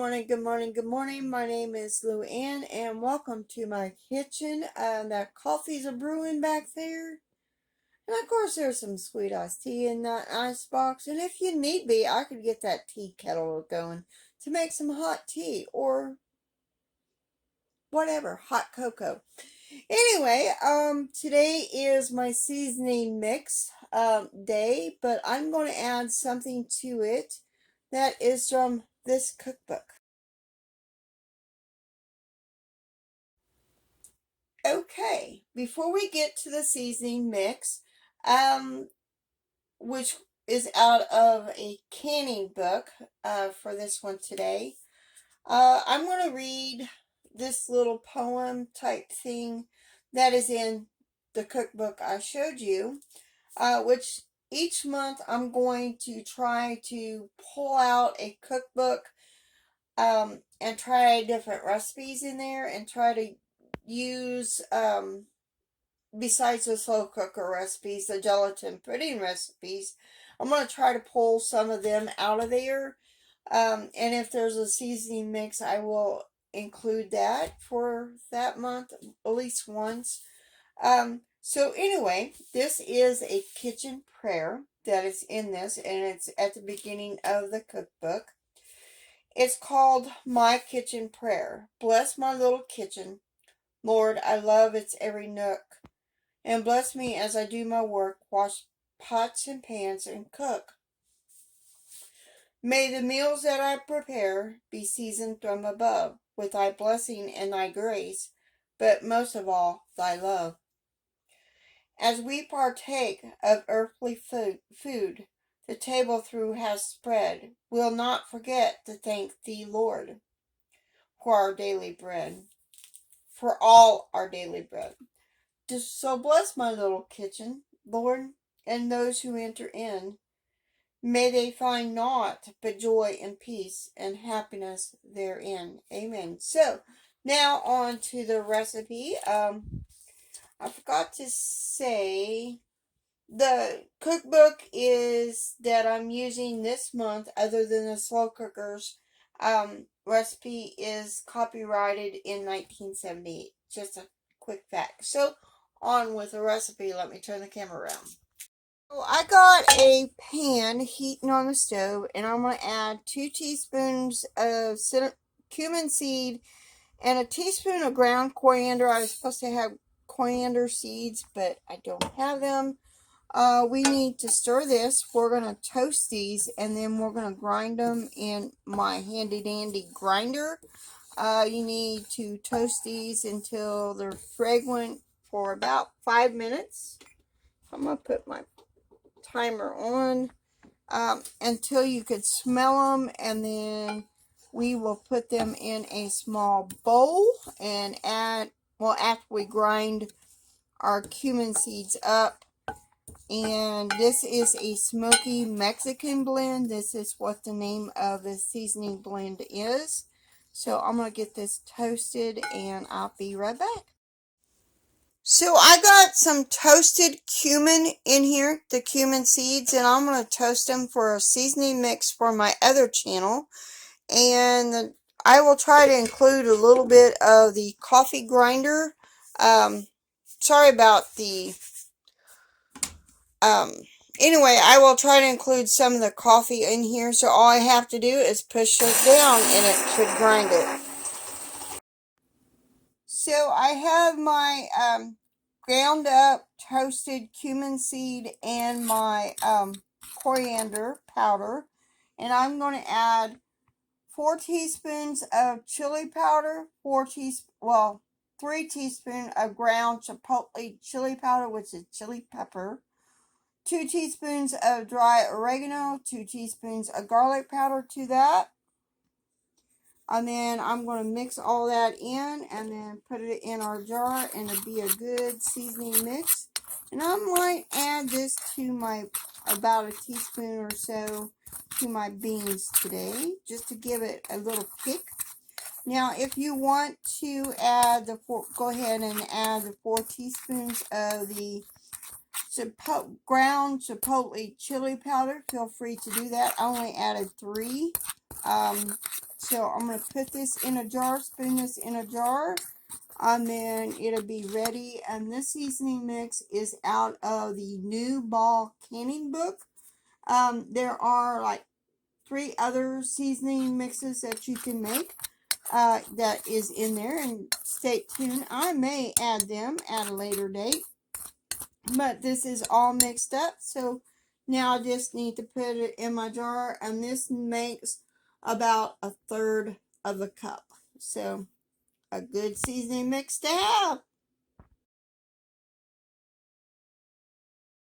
morning, good morning, good morning. My name is LouAnn and welcome to my kitchen. That coffee's a brewing back there. And of course there's some sweet iced tea in that ice box. And if you need be, I could get that tea kettle going to make some hot tea or whatever, hot cocoa. Anyway, today is my seasoning mix day, but I'm going to add something to it that is from this cookbook. Okay, before we get to the seasoning mix, which is out of a canning book for this one today, I'm going to read this little poem type thing that is in the cookbook I showed you, which each month I'm going to try to pull out a cookbook and try different recipes in there and try to use besides the slow cooker recipes, the gelatin pudding recipes. I'm going to try to pull some of them out of there. And if there's a seasoning mix, I will include that for that month at least once. So anyway, this is a kitchen prayer that is in this, and it's at the beginning of the cookbook. It's called My Kitchen Prayer. Bless my little kitchen. Lord, I love its every nook. And bless me as I do my work, wash pots and pans, and cook. May the meals that I prepare be seasoned from above with thy blessing and thy grace, but most of all, thy love. As we partake of earthly food, the table through has spread, we'll not forget to thank thee, Lord, for our daily bread, for all our daily bread. So bless my little kitchen, Lord, and those who enter in. May they find naught but joy and peace and happiness therein. Amen. So, now on to the recipe. I forgot to say the cookbook is that I'm using this month, other than the slow cookers, recipe is copyrighted in 1978. Just a quick fact. So, on with the recipe. Let me turn the camera around. So I got a pan heating on the stove, and I'm going to add 2 teaspoons of cumin seed and a teaspoon of ground coriander. I was supposed to have coriander seeds, but I don't have them. We need to stir this. We're going to toast these, and then we're going to grind them in my handy dandy grinder. You need to toast these until they're fragrant for about 5 minutes. I'm going to put my timer on until you could smell them, and then we will put them in a small bowl and after we grind our cumin seeds up. And this is a Smoky Mexican blend. This is what the name of the seasoning blend is. So I'm going to get this toasted and I'll be right back. So I got some toasted cumin in here, the cumin seeds, and I'm going to toast them for a seasoning mix for my other channel. And I will try to include a little bit of the coffee grinder. Sorry about the... Anyway, I will try to include some of the coffee in here, so all I have to do is push it down and it should grind it. So I have my ground up toasted cumin seed and my coriander powder, and I'm going to add 4 teaspoons of chili powder, 3 teaspoons of ground chipotle chili powder, which is chili pepper, 2 teaspoons of dry oregano, 2 teaspoons of garlic powder to that. And then I'm going to mix all that in and then put it in our jar, and it'll be a good seasoning mix. And I might add this to about a teaspoon or so to my beans today, just to give it a little kick. Now, if you want to add go ahead and add the 4 teaspoons of the ground chipotle chili powder. Feel free to do that. I only added 3. So I'm going to put this in a jar, spoon this in a jar, and then it'll be ready. And this seasoning mix is out of the New Ball Canning book. There are like 3 other seasoning mixes that you can make that is in there, and stay tuned. I may add them at a later date, but this is all mixed up. So now I just need to put it in my jar, and this makes about 1/3 of a cup. So a good seasoning mix to have.